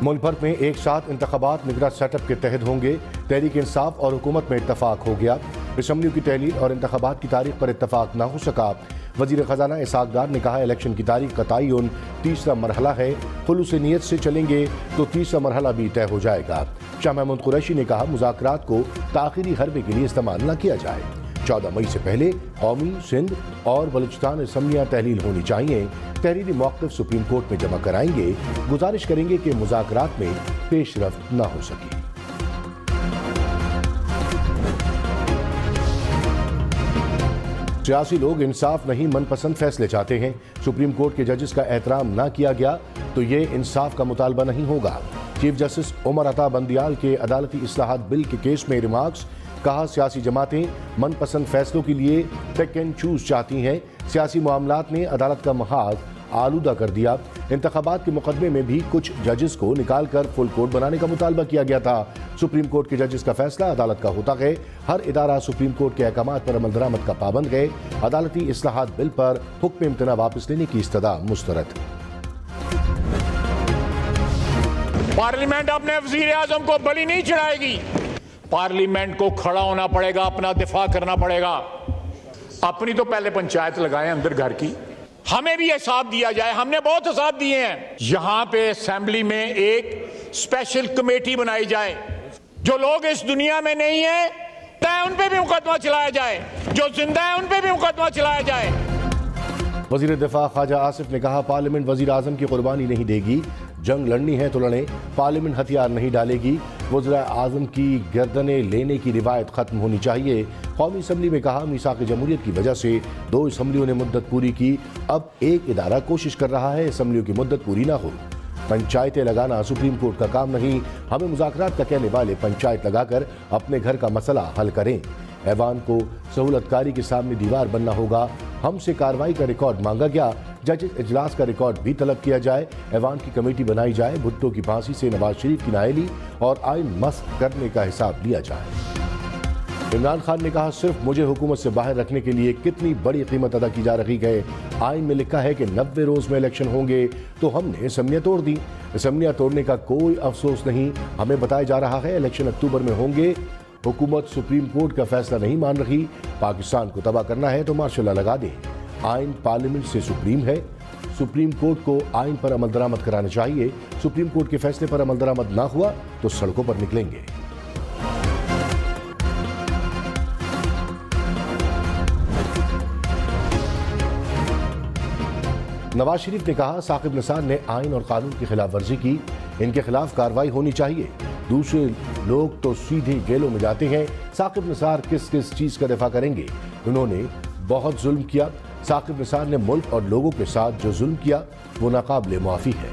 मुल्क भर में एक साथ इंतखाबात निगरान सेटअप के तहत होंगे। तहरीक इंसाफ और हुकूमत में इत्तफाक हो गया। असम्बलियों की तहलील और इंतखाबात की तारीख पर इत्तफाक ना हो सका। वजीर खजाना इसाक डार ने कहा, इलेक्शन की तारीख का तयन तीसरा मरहला है। खुलूस नीयत से चलेंगे तो तीसरा मरहला भी तय हो जाएगा। शाह महमूद कुरैशी ने कहा, मुज़ाकरात को ताख़िरी हरबे के लिए इस्तेमाल न किया जाए। 14 मई से पहले कौमी, सिंध और बलूचिस्तान असम्बलियाँ तहलील होनी चाहिए। तहरीरी मौक़िफ़ सुप्रीम कोर्ट में जमा कराएंगे। गुजारिश करेंगे कि मुज़ाकरात में पेशरफ्त न हो सकी। सियासी लोग इंसाफ नहीं मनपसंद फैसले चाहते हैं। सुप्रीम कोर्ट के जजेस का एहतराम ना किया गया तो ये इंसाफ का मुतालबा नहीं होगा। चीफ जस्टिस उमर अता बंदियाल के अदालती इस्लाहात बिल के केस में रिमार्क्स। कहा, सियासी जमातें मनपसंद फैसलों के लिए पिक एंड चूज चाहती हैं। सियासी मामलात ने अदालत का महाज आलूदा कर दिया। इंतखाबात के मुकदमे में भी कुछ जजेस को निकाल कर फुल कोर्ट बनाने का मुतालबा किया गया था। सुप्रीम कोर्ट के जजेस का फैसला अदालत का होता है। हर इदारा सुप्रीम कोर्ट के अहकामात पर अमल दरामद का पाबंद है। अदालती इस्लाहात बिल पर हुक्म इम्तना वापस लेने की इस्तदा मुस्तरद। पार्लियामेंट अपने वजीर आजम को बलि नहीं चढ़ाएगी। पार्लियामेंट को खड़ा होना पड़ेगा, अपना दिफा करना पड़ेगा। अपनी तो पहले पंचायत लगाएं अंदर घर की, हमें भी हिसाब दिया जाए। हमने बहुत हिसाब दिए हैं। यहां पे असेंबली में एक स्पेशल कमेटी बनाई जाए। जो लोग इस दुनिया में नहीं है उन पे भी मुकदमा चलाया जाए, जो जिंदा है उन पे भी मुकदमा चलाया जाए। वजीर दिफा ख्वाजा आसिफ ने कहा, पार्लियामेंट वजीर आजम की कुर्बानी नहीं देगी। जंग लड़नी है तो लड़ें, पार्लियामेंट हथियार नहीं डालेगी। वज़ीर आज़म की गर्दनें लेने की रिवायत ख़त्म होनी चाहिए। कौमी असम्बली में कहा, मीसाक़ जमहूरियत की वजह से 2 असम्बलियों ने मुद्दत पूरी की। अब एक इदारा कोशिश कर रहा है असम्बलियों की मुद्दत पूरी ना हो। पंचायतें लगाना सुप्रीम कोर्ट का काम नहीं। हमें मुज़ाकरात का कहने वाले पंचायत लगाकर अपने घर का मसला हल करें। ऐवान को सहूलतकारी के सामने दीवार बनना होगा। हमसे कार्रवाई का रिकॉर्ड मांगा गया। जजेस इजलास का रिकॉर्ड भी तलब किया जाए। ऐवान की कमेटी बनाई जाए। भुट्टो की फांसी से नवाज शरीफ की नाअहली और आइन मस्ख करने का हिसाब लिया जाए। इमरान खान ने कहा, सिर्फ मुझे हुकूमत से बाहर रखने के लिए कितनी बड़ी कीमत अदा की जा रही है। आइन में लिखा है कि 90 रोज में इलेक्शन होंगे, तो हमने असम्बलियाँ तोड़ दी। असम्बलियाँ तोड़ने का कोई अफसोस नहीं। हमें बताया जा रहा है इलेक्शन अक्टूबर में होंगे। हुकूमत सुप्रीम कोर्ट का फैसला नहीं मान रही। पाकिस्तान को तबाह करना है तो मार्शल लॉ लगा दे। आइन पार्लियामेंट से सुप्रीम है। सुप्रीम कोर्ट को आइन पर अमल दरामद कराना चाहिए। सुप्रीम कोर्ट के फैसले पर अमल दरामद ना हुआ तो सड़कों पर निकलेंगे। नवाज शरीफ ने कहा, साकिब निसार ने आइन और कानून की खिलाफ वर्जी की। इनके खिलाफ कार्रवाई होनी चाहिए। दूसरे लोग तो सीधे जेलों में जाते हैं। साकिब निसार किस किस चीज का दिफा करेंगे? उन्होंने बहुत जुल्म किया। साकिब निसार ने मुल्क और लोगों के साथ जो जुल्म किया वो नाकाबिले मुआफी है।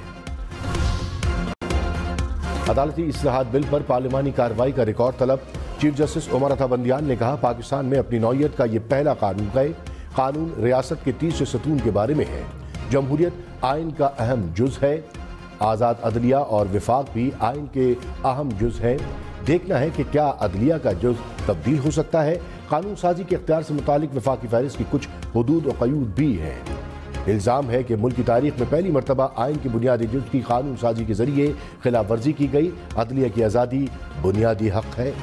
अदालती इस्लाहात बिल पर पार्लिमानी कार्रवाई का रिकॉर्ड तलब। चीफ जस्टिस उमर अता बंदियाल ने कहा, पाकिस्तान में अपनी नौइयत का ये पहला कानून है। कानून रियासत के तीसरे सतून के बारे में है। जमहूरियत आइन का अहम जुज है। आज़ाद अदलिया और विफाक भी आइन के अहम जुज हैं। देखना है कि क्या अदलिया का जुज तब्दील हो सकता है। कानून साजी के इख्तियार से मुतालिक वफाकी फहरिस्त की कुछ हुदूद और क़यूद भी हैं। इल्ज़ाम है कि मुल्क की तारीख में पहली मरतबा आइन की बुनियादी जुज की कानून साजी के जरिए खिलाफ वर्जी की गई। अदलिया की आज़ादी बुनियादी हक है।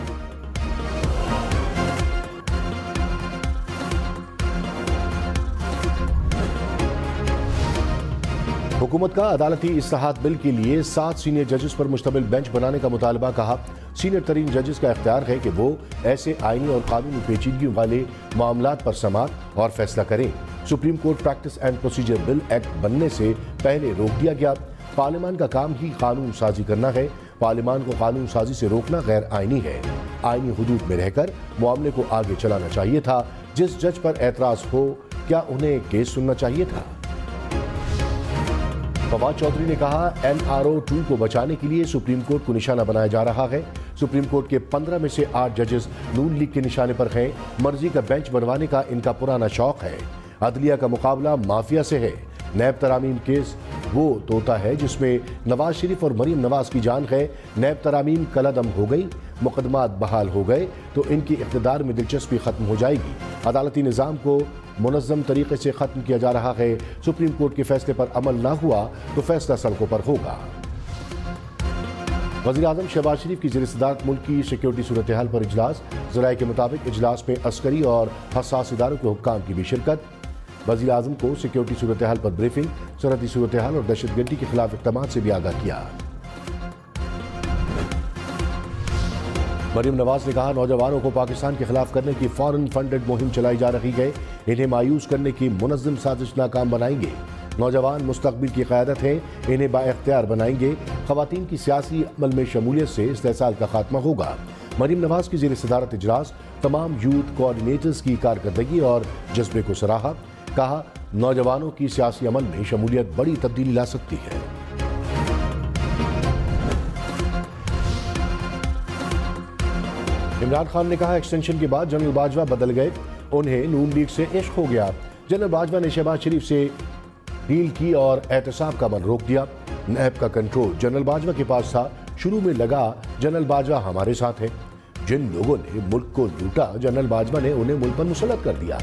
हुकूमत का अदालती इस्लाहात बिल के लिए 7 सीनियर जजेस पर मुश्तमिल बेंच बनाने का मुतालबा। कहा, सीनियर तरीन जजेस का इख्तियार है कि वो ऐसे आइनी और कानूनी पेचीदगियों वाले मामलात पर समाअत और फैसला करें। Supreme court practice and procedure bill act बनने से पहले रोक दिया गया। पार्लियामान का काम ही कानून साजी करना है। पार्लियामान को कानून साजी से रोकना गैर आइनी है। आइनी हुदूद में रहकर मामले को आगे चलाना चाहिए था। जिस जज पर एतराज हो, क्या उन्हें केस सुनना चाहिए था? फवाद चौधरी ने कहा, NRO 2 को बचाने के लिए सुप्रीम कोर्ट को निशाना बनाया जा रहा है। सुप्रीम कोर्ट के 15 में से 8 जजेस नून लीग के निशाने पर हैं। मर्जी का बेंच बनवाने का इनका पुराना शौक है। अदलिया का मुकाबला माफिया से है। नैब तरामीम केस वो तोता है जिसमें नवाज शरीफ और मरीम नवाज की जान है। नैब तरामीम कलअदम हो गई, मुकदमात बहाल हो गए तो इनकी इख्तिदार में दिलचस्पी खत्म हो जाएगी। अदालती निज़ाम को मुनज़्ज़म तरीके से ख़त्म किया जा रहा है। सुप्रीम कोर्ट के फैसले पर अमल ना हुआ तो फैसला सड़कों पर होगा। वज़ीर आज़म शहबाज शरीफ की ज़ेर-ए-सदारत मुल्क की सिक्योरिटी सूरत-ए-हाल पर इजलास। ज़राए के मुताबिक इजलास में अस्करी और हसास इदारों के हुक्काम की भी शिरकत। वज़ीर आज़म को सिक्योरिटी सूरत-ए-हाल पर ब्रीफिंग, सरहदी सूरत-ए-हाल और दहशतगर्दी के खिलाफ इक़दामात से भी आगाह किया। मरियम नवाज ने कहा, नौजवानों को पाकिस्तान के खिलाफ करने की फॉरेन फंडेड मुहिम चलाई जा रही है। इन्हें मायूस करने की मुनज़्ज़म साजिश नाकाम बनाएंगे। नौजवान मुस्तक़बिल की क़यादत हैं, इन्हें बाइख्तियार बनाएंगे। ख़वातीन की सियासी अमल में शमूलियत से इस्तेहसाल का खात्मा होगा। मरियम नवाज की ज़ेर-ए-सदारत इजलास तमाम यूथ कोऑर्डिनेटर्स की कारकर्दगी और जज्बे को सराहा। कहा, नौजवानों की सियासी अमल में शमूलियत बड़ी तब्दीली ला सकती है। इमरान खान ने कहा, एक्सटेंशन के बाद जनरल बाजवा बदल गए, उन्हें नून लीग से इश्क हो गया। जनरल बाजवा ने शहबाज शरीफ से डील की और एहतसाब का अमल रोक दिया। नैब का कंट्रोल जनरल बाजवा के पास था। शुरू में लगा जनरल बाजवा हमारे साथ है। जिन लोगों ने मुल्क को लूटा, जनरल बाजवा ने उन्हें मुल्क पर मुसल्लत कर दिया।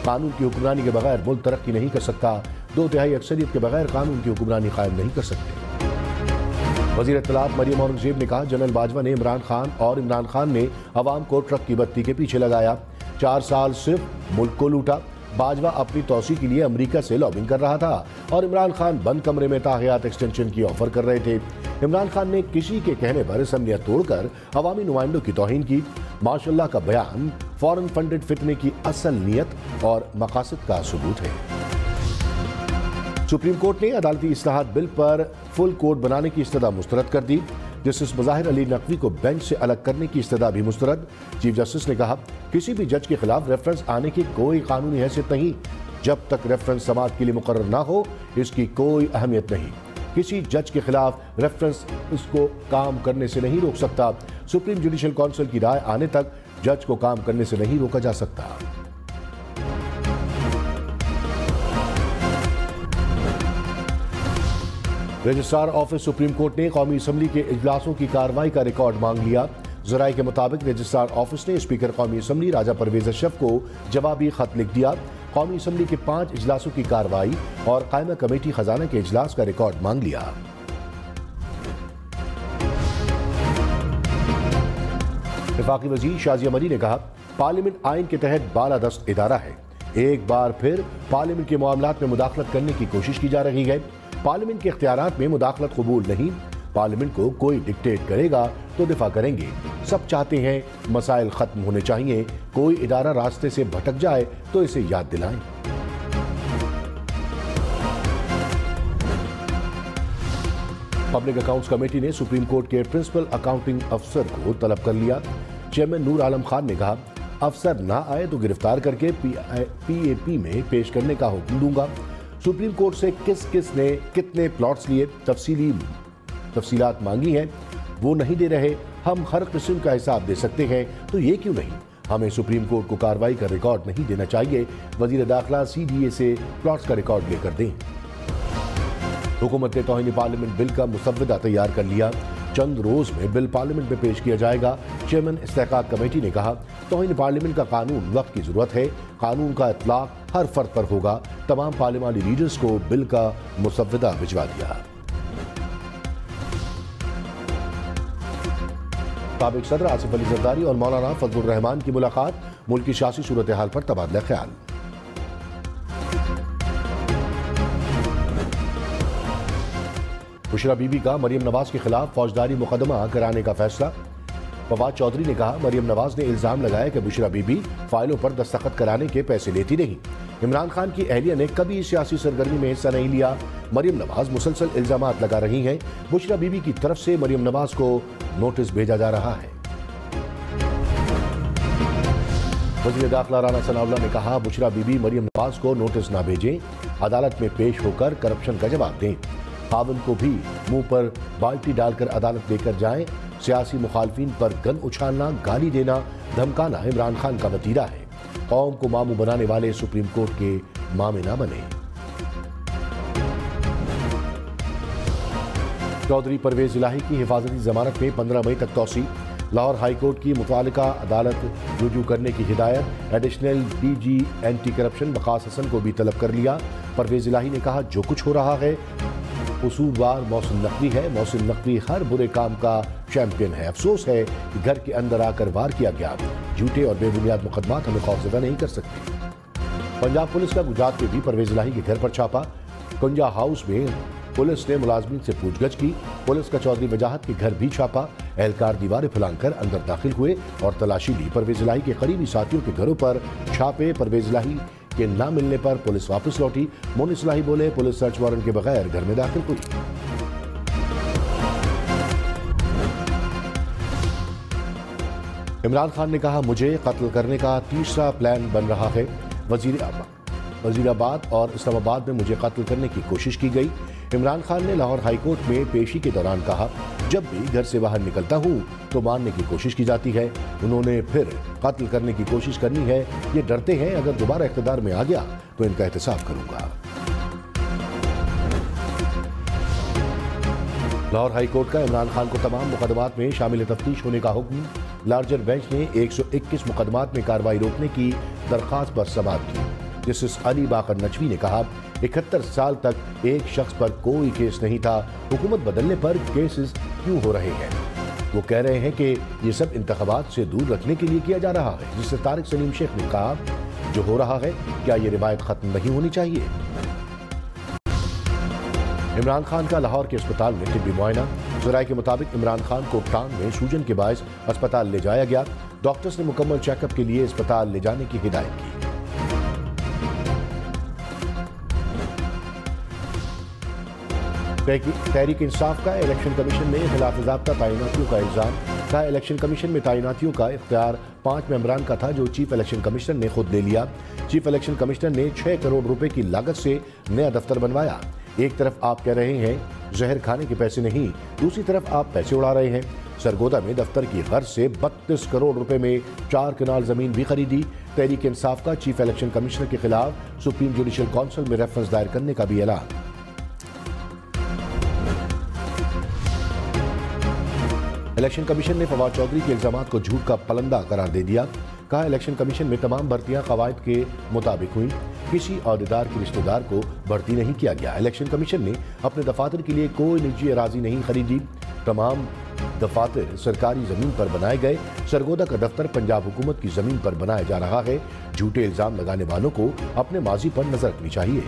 कानून की हुक्मरानी के बगैर मुल्क तरक्की नहीं कर सकता। 2/3 अक्सरियत के बगैर कानून की हुक्मरानी कायम नहीं कर सकते। वज़ीर इत्तलात मरियम औरंगज़ेब ने कहा, जनरल बाजवा ने इमरान खान और इमरान खान ने अवाम को ट्रक की बत्ती के पीछे लगाया। 4 साल सिर्फ मुल्क को लूटा। बाजवा अपनी तोसी के लिए अमेरिका से लॉबिंग कर रहा था और इमरान खान बंद कमरे में ताहियात एक्सटेंशन की ऑफर कर रहे थे। इमरान खान ने किसी के कहने पर असम्बलियां तोड़कर अवामी नुमाइंदों की तौहीन की। माशाअल्लाह का बयान फॉरेन फंडेड फितने की असल नीयत और मकासद का सबूत है। सुप्रीम कोर्ट ने अदालती इस्लाहात बिल पर फुल कोर्ट बनाने की इस्तदा मुस्तरद कर दी। जस्टिस मुज़ाहिर अली नकवी को बेंच से अलग करने की इस्तदा भी मुस्तरद। चीफ जस्टिस ने कहा, किसी भी जज के खिलाफ रेफरेंस आने की कोई कानूनी हैसियत नहीं। जब तक रेफरेंस समाअत के लिए मुकर्रर ना हो, इसकी कोई अहमियत नहीं। किसी जज के खिलाफ रेफरेंस इसको काम करने से नहीं रोक सकता। सुप्रीम जुडिशल काउंसिल की राय आने तक जज को काम करने से नहीं रोका जा सकता। रजिस्ट्रार ऑफिस सुप्रीम कोर्ट ने कौमी असम्बली के इजलासों की कार्रवाई का रिकॉर्ड मांग लिया। ज़राए के मुताबिक रजिस्ट्रार ऑफिस ने स्पीकर कौमी असम्बली राजा परवेज अशरफ को जवाबी खत लिख दिया। कौमी असम्बली के 5 इजलासों की कार्रवाई और कायमा कमेटी खजाना के इजलास का रिकॉर्ड मांग लिया। वफाकी वज़ीर शाजिया मरी ने कहा, पार्लियामेंट आइन के तहत बालादस्त इदारा है। एक बार फिर पार्लियामेंट के मामलात में मुदाखलत करने की कोशिश की जा रही है। पार्लियामेंट के इख्तियारात में मुदाखलत कबूल नहीं। पार्लियामेंट को कोई डिक्टेट करेगा तो दिफा करेंगे। सब चाहते हैं मसाइल खत्म होने चाहिए। कोई इदारा रास्ते से भटक जाए तो इसे याद दिलाएं। पब्लिक अकाउंट्स कमेटी ने सुप्रीम कोर्ट के प्रिंसिपल अकाउंटिंग अफसर को तलब कर लिया। चेयरमैन नूर आलम खान ने कहा, अफसर ना आए तो गिरफ्तार करके PAP में पेश करने का हुक्म दूंगा। सुप्रीम कोर्ट से किस किस ने कितने प्लॉट्स लिए तफसीलात मांगी हैं, वो नहीं दे रहे। हम हर किस्म का हिसाब दे सकते हैं, तो ये क्यों नहीं? हमें सुप्रीम कोर्ट को कार्रवाई का रिकॉर्ड नहीं देना चाहिए। वजीर दाखिला CDA से प्लॉट्स का रिकॉर्ड लेकर दें। हुकूमत ने तौहीन पार्लियामेंट बिल का मुसव्वदा तैयार कर लिया। चंद रोज में बिल पार्लियामेंट में पेश किया जाएगा। चेयरमैन इस्तेहकाक कमेटी ने कहा, तौहीन पार्लियामेंट का कानून वक्त की जरूरत है। कानून का इतलाक हर फर्द पर होगा। तमाम पार्लियामानी लीडर्स को बिल का मुसव्वदा भिजवा दिया। साबिक सदर आसिफ अली जरदारी और मौलाना फजलुर रहमान की मुलाकात, मुल्क की सियासी सूरत हाल पर तबादला ख्याल। बुशरा बीबी का मरियम नवाज के खिलाफ फौजदारी मुकदमा कराने का फैसला। फवाद चौधरी ने कहा, मरियम नवाज ने इल्जाम लगाया कि बुशरा बीबी फाइलों पर दस्तखत कराने के पैसे लेती नहीं। इमरान खान की अहलिया ने कभी सियासी सरगर्मी में हिस्सा नहीं लिया। मरियम नवाज मुसलसल इल्जामात लगा रही हैं। बुशरा बीबी की तरफ से मरियम नवाज को नोटिस भेजा जा रहा है। वज़ीर दाखिला राना सनाउल्लाह ने कहा, बुशरा बीबी मरियम नवाज को नोटिस ना भेजें, अदालत में पेश होकर करप्शन का जवाब दें। खाविन को भी मुंह पर बाल्टी डालकर अदालत लेकर जाएं। सियासी मुखालफिन पर गन उछालना, गाली देना, धमकाना इमरान खान का वतीरा है। कौम को मामू बनाने वाले सुप्रीम कोर्ट के मामे ना बने। चौधरी परवेज इलाही की हिफाजती जमानत में 15 मई तक तौसी। लाहौर हाई कोर्ट की मुतालिका अदालत रुजू करने की हिदायत। Additional DG anti corruption Waqas Hasan को भी तलब कर लिया। परवेज इलाही ने कहा, जो कुछ हो रहा है कसूरवार मोहसिन नकवी है। मोहसिन नकवी हर बुरे काम का चैंपियन है। अफसोस है कि घर के अंदर आकर वार किया गया। झूठे और बेबुनियाद मुकदमात हमें खौफजदा नहीं कर सकते। पंजाब पुलिस का गुजरात में भी परवेज इलाही के घर पर छापा। कुंजा हाउस में पुलिस ने मुलाजमीन से पूछगछ की। पुलिस का चौधरी वजाहत के घर भी छापा। एहलकार दीवारें फैलाकर अंदर दाखिल हुए और तलाशी ली। परवेज इलाही के करीबी साथियों के घरों पर छापे। परवेज इलाही के न मिलने पर पुलिस वापस लौटी। मोनिस इलाही बोले, पुलिस सर्च वारंट के बगैर घर में दाखिल हुई। इमरान खान ने कहा, मुझे कत्ल करने का तीसरा प्लान बन रहा है। वजीराबाद और इस्लामाबाद में मुझे कत्ल करने की कोशिश की गई। इमरान खान ने लाहौर हाईकोर्ट में पेशी के दौरान कहा, जब भी घर से बाहर निकलता हूं तो मारने की कोशिश की जाती है। उन्होंने फिर कत्ल करने की कोशिश करनी है। ये डरते हैं अगर दोबारा इख्तिदार में आ गया तो इनका एहतसाब करूंगा। लाहौर हाईकोर्ट का इमरान खान को तमाम मुकदमात में शामिल तफ्तीश होने का हुक्म। लार्जर बेंच ने 121 मुकदमात में कार्रवाई रोकने की दरख्वास्त पर समाअत की। जस्टिस अली बाकर नचवी ने कहा, 71 साल तक एक शख्स पर कोई केस नहीं था। हुकूमत बदलने पर केसेस क्यों हो रहे हैं? वो कह रहे हैं कि ये सब इंतखाबात से दूर रखने के लिए किया जा रहा है। जिससे तारिक सलीम शेख ने कहा, जो हो रहा है क्या ये रिवायत खत्म नहीं होनी चाहिए? इमरान खान का लाहौर के अस्पताल में तिब्बी मुआयना। ज़राए के मुताबिक इमरान खान को टांग में सूजन के बायस अस्पताल ले जाया गया। डॉक्टर्स ने मुकम्मल चेकअप के लिए अस्पताल ले जाने की हिदायत की। तहरीक इंसाफ का इलेक्शन कमीशन में खिलाफ ज़ाब्ता तैनातियों का इल्जाम। कहा, इलेक्शन कमीशन में तैनातियों का इख्तियार 5 मेंबरान का था, जो चीफ इलेक्शन कमिश्नर ने खुद ले लिया। चीफ इलेक्शन कमिश्नर ने 6 करोड़ रुपए की लागत से नया दफ्तर बनवाया। एक तरफ आप कह रहे हैं जहर खाने के पैसे नहीं, दूसरी तरफ आप पैसे उड़ा रहे हैं। सरगोदा में दफ्तर की गर्ज से 32 करोड़ रुपए में 4 कनाल जमीन भी खरीदी। तहरीक इंसाफ का चीफ इलेक्शन कमिश्नर के खिलाफ सुप्रीम जुडिशल काउंसिल में रेफरेंस दायर करने का भी ऐलान। इलेक्शन कमीशन ने फवाद चौधरी के इल्जामात को झूठ का पलंदा करार दे दिया। कहा, इलेक्शन कमीशन में तमाम भर्तियां कवायद के मुताबिक हुई। किसी अहदेदार के रिश्तेदार को भर्ती नहीं किया गया। इलेक्शन कमीशन ने अपने दफातर के लिए कोई निजी अराजी नहीं खरीदी। तमाम दफातर सरकारी जमीन पर बनाए गए। सरगोदा का दफ्तर पंजाब हुकूमत की जमीन पर बनाया जा रहा है। झूठे इल्जाम लगाने वालों को अपने माजी पर नजर रखनी चाहिए।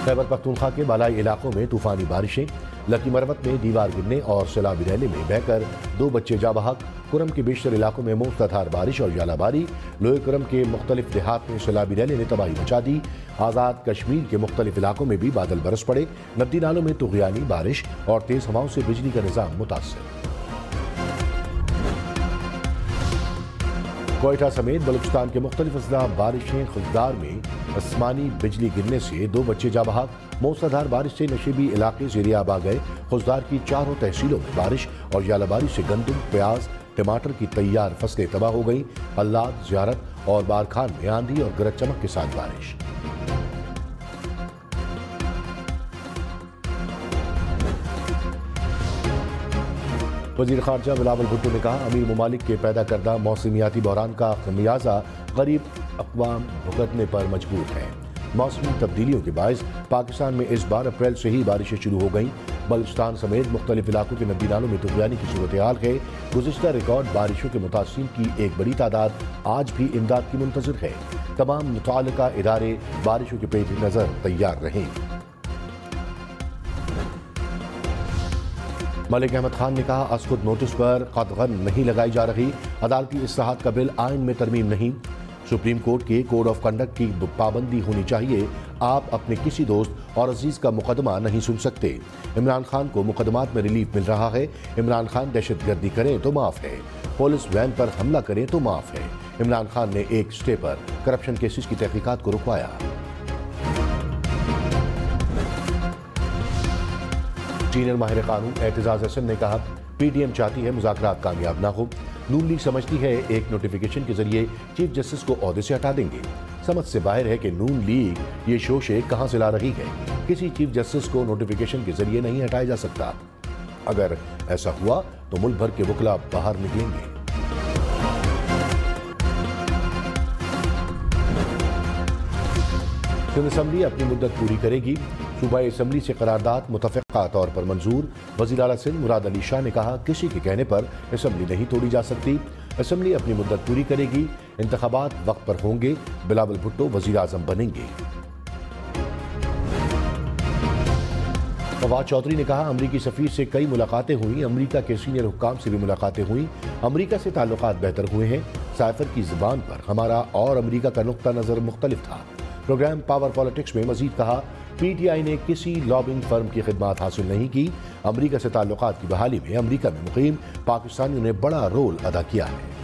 खैबर पख्तूनख्वा के बालाई इलाकों में तूफानी बारिशें। लकी मरवत में दीवार गिरने और सैलाबी रैली में बहकर 2 बच्चे जा बहक। कुरम के बेशतर इलाकों में मूसलाधार बारिश और यालाबारी। लोहे कुरम के मुख्तलिफ देहात में सैलाबी रैली ने तबाही मचा दी। आज़ाद कश्मीर के मुख्तलिफ इलाकों में भी बादल बरस पड़े। नदी नालों में तुग़यानी बारिश और तेज हवाओं से बिजली का निज़ाम मुतासर। कोयटा समेत बलूचिस्तान के मुख्तलिफ अजला बारिशें। खुजदार में आसमानी बिजली गिरने से 2 बच्चे जा बहक। मूसलाधार बारिश से नशीबी इलाके ज़ेरियाब आ गए। खुजदार की 4 तहसीलों में बारिश और यालाबारी से गंदम, प्याज, टमाटर की तैयार फसलें तबाह हो गई। हल्लाद, ज़ियारत और बारखान में आंधी और गरज चमक के साथ बारिश। वज़ीर ख़ारजा बिलावल भुट्टो ने कहा, अमीर ममालिक के पैदा करदा मौसमियाती बहरान का खमियाजा गरीब अक़वाम भुगतने पर मजबूर हैं। मौसमी तब्दीलियों के बायस पाकिस्तान में इस बार अप्रैल से ही बारिशें शुरू हो गईं। बलूचिस्तान समेत मुख्तलिफ इलाकों के नदी नालों में तुग़यानी की सूरत हाल है। गुज़िश्ता रिकॉर्ड बारिशों के मुतासिरीन की एक बड़ी तादाद आज भी इमदाद की मुंतज़िर है। तमाम मुतअल्लिक़ा इदारे बारिशों के पेश नज़र तैयार रहें। मलिक अहमद खान ने कहा, असखुद नोटिस पर कतगन नहीं लगाई जा रही। अदालती इस्लाहात का बिल आइन में तरमीम नहीं। सुप्रीम कोर्ट के कोड ऑफ कंडक्ट की पाबंदी होनी चाहिए। आप अपने किसी दोस्त और अजीज का मुकदमा नहीं सुन सकते। इमरान खान को मुकदमात में रिलीफ मिल रहा है। इमरान खान दहशतगर्दी करें तो माफ है, पुलिस वैन पर हमला करें तो माफ है। इमरान खान ने एक स्टे पर करप्शन केसेस की तहकीकात को रुकवाया। सीनियर माहिर कानून एतजाज हसन ने कहा, पीटीएम चाहती है मुज़ाकरात कामयाब ना हो। नून लीग समझती है एक नोटिफिकेशन के जरिए चीफ जस्टिस को ओहदे से हटा देंगे। समझ से बाहर है कि नून लीग ये शोशे कहां से ला रही है। किसी चीफ जस्टिस को नोटिफिकेशन के जरिए नहीं हटाया जा सकता। अगर ऐसा हुआ तो मुल्क भर के वकला बाहर निकलेंगे। सिंध असेंबली अपनी मुद्दत पूरी करेगी। صوبائی اسمبلی سے قرارداد متفقہ طور پر منظور۔ وزیر اعلیٰ سندھ مراد علی شاہ نے کہا کسی کے کہنے پر اسمبلی نہیں توڑی جا سکتی، اسمبلی اپنی مدت پوری کرے گی، انتخابات وقت پر ہوں گے، بلاول بھٹو وزیر اعظم بنیں گے۔ فواد چودھری نے کہا امریکی سفیر سے کئی ملاقاتیں ہوئیں، امریکہ کے سینئر حکام سے بھی ملاقاتیں ہوئیں، امریکہ سے تعلقات بہتر ہوئے ہیں، سائفر کی زبان پر ہمارا اور امریکہ کا نقطہ نظر مختلف تھا۔ پروگرام پاور پالیٹکس میں مزید کہا پی ٹی آئی نے کسی لابنگ فرم کی خدمات حاصل نہیں کی، امریکہ سے تعلقات کی بحالی میں امریکہ میں مقیم پاکستانیوں نے بڑا رول ادا کیا ہے۔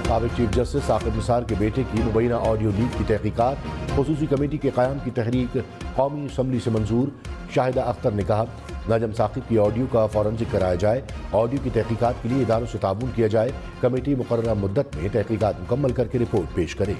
سابق چیف جسٹس ثاقب نثار کے بیٹے کی مبینہ آڈیو لیک کی تحقیقات، خصوصی کمیٹی کے قیام کی تحریک قومی اسمبلی سے منظور۔ شاہدہ اختر نے کہا نجم ثاقب کی آڈیو کا فورنزک کرایا جائے، آڈیو کی تحقیقات کے لیے اداروں سے تعاون کیا جائے، کمیٹی مقررہ مدت میں تحقیقات مکمل کر کے رپورٹ پیش کرے۔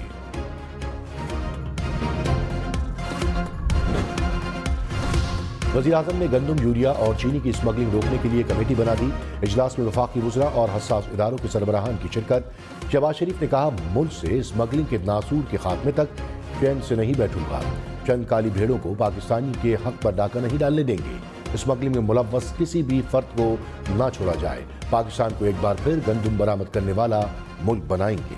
وزیر اعظم نے گندم، یوریا اور چینی کی اسمگلنگ روکنے کے لیے کمیٹی بنا دی، اجلاس میں وفاقی وزراء اور حساس اداروں کے سربراہان کی شرکت۔ شہباز شریف نے کہا ملک سے اسمگلنگ کے ناسور کے خاتمے تک چین سے نہیں بیٹھوں گا، چند کالی بھیڑوں کو پاکستانی کے حق پر ڈاکہ نہیں ڈالنے دیں گے، اسمگلنگ میں ملوث کسی بھی فرد کو نہ چھوڑا جائے، پاکستان کو ایک بار پھر گندم برآمد کرنے والا ملک بنائیں گے۔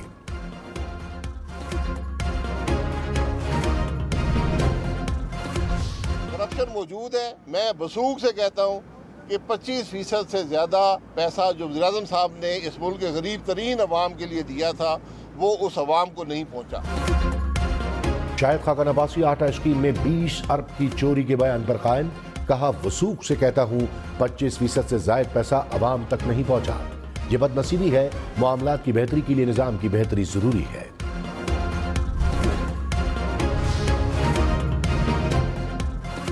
کرپشن موجود ہے، میں وثوق سے کہتا ہوں کہ 25% سے زیادہ پیسہ جو وزیر اعظم صاحب نے اس ملک کے غریب ترین عوام کے لیے دیا تھا وہ اس عوام کو نہیں پہنچا۔ شاہد خاقان عباسی آٹا اسکیم میں 20 ارب کی چوری کے بیان پر قائم، کہا وثوق سے کہتا ہوں 25% سے زائد پیسہ عوام تک نہیں پہنچا، یہ بد نصیبی ہے، معاملات کی بہتری کے لیے نظام کی بہتری ضروری ہے۔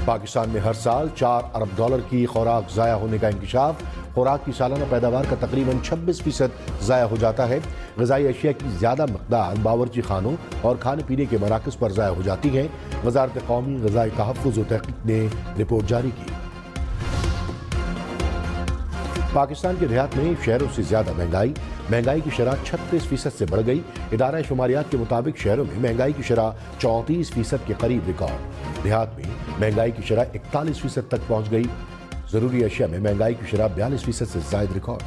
پاکستان میں ہر سال 4 ارب ڈالر کی خوراک ضائع ہونے کا انکشاف، خوراک کی سالانہ پیداوار کا تقریباً 26% ضائع ہو جاتا ہے، غذائی اشیاء کی زیادہ مقدار باورچی خانوں اور کھانے پینے کے مراکز پر ضائع ہو جاتی ہیں، وزارت قومی غذائی تحفظ و تحقیق نے رپورٹ جاری کی۔ پاکستان کے دیہات میں شہروں سے زیادہ مہنگائی کی شرح 36% سے بڑھ گئی، ادارہ شماریات کے مطابق شہروں میں مہنگائی کی شرح 34% کے قریب ریکارڈ، دیہات میں مہنگائی کی شرح 41% تک پہنچ گئی، ضروری اشیاء میں مہنگائی کی شرح 42% سے زائد ریکارڈ۔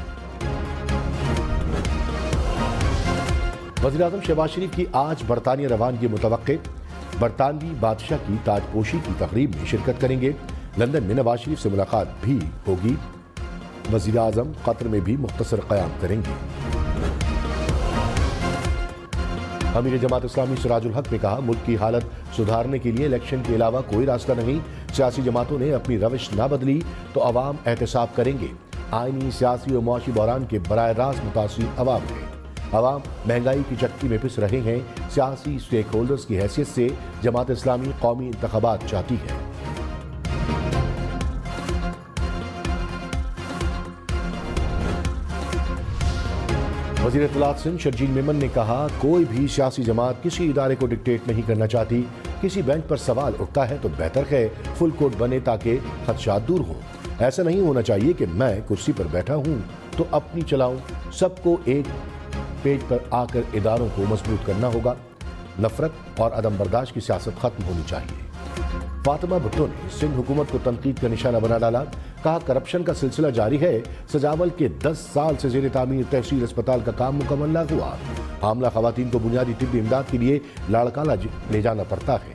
وزیر اعظم شہباز شریف کی آج برطانیہ روانگی متوقع، برطانوی بادشاہ کی تاج پوشی کی تقریب میں شرکت کریں گے، لندن میں نواز شریف سے ملاقات بھی ہوگی، وزیر اعظم قطر میں بھی مختصر قیام کریں گے۔ امیر جماعت اسلامی سراج الحق نے کہا ملک کی حالت سدھارنے کے لیے الیکشن کے علاوہ کوئی راستہ نہیں، سیاسی جماعتوں نے اپنی روش نہ بدلی تو عوام احتساب کریں گے، آئینی، سیاسی اور معاشی بحران کے براہ راست متاثر عوام ہیں، عوام مہنگائی کی چکی میں پس رہے ہیں، سیاسی سٹیک ہولڈرز کی حیثیت سے جماعت اسلامی قومی انتخابات چاہتی ہے۔ وزیر اطلاعات سندھ شرجیل میمن نے کہا کوئی بھی سیاسی جماعت کسی ادارے کو ڈکٹیٹ نہیں کرنا چاہتی، کسی بینچ پر سوال اٹھتا ہے تو بہتر ہے فل کوٹ بنے تاکہ خدشات دور ہوں، ایسا نہیں ہونا چاہیے کہ میں کرسی پر بیٹھا ہوں تو اپنی چلاؤں، سب کو ایک پیج پر آ کر اداروں کو مضبوط کرنا ہوگا، نفرت اور عدم برداشت کی سیاست ختم ہونی چاہیے۔ فاطمہ بھٹو نے سندھ حکومت کو تنقید کا نشانہ بنا ڈالا، کہا کرپشن کا سلسلہ جاری ہے، سجاول کے 10 سال سے زیر تعمیر تحصیل اسپتال کا کام مکمل نہ ہوا، حاملہ خواتین کو بنیادی طبی امداد کے لیے لاڑکانہ لے جانا پڑتا ہے۔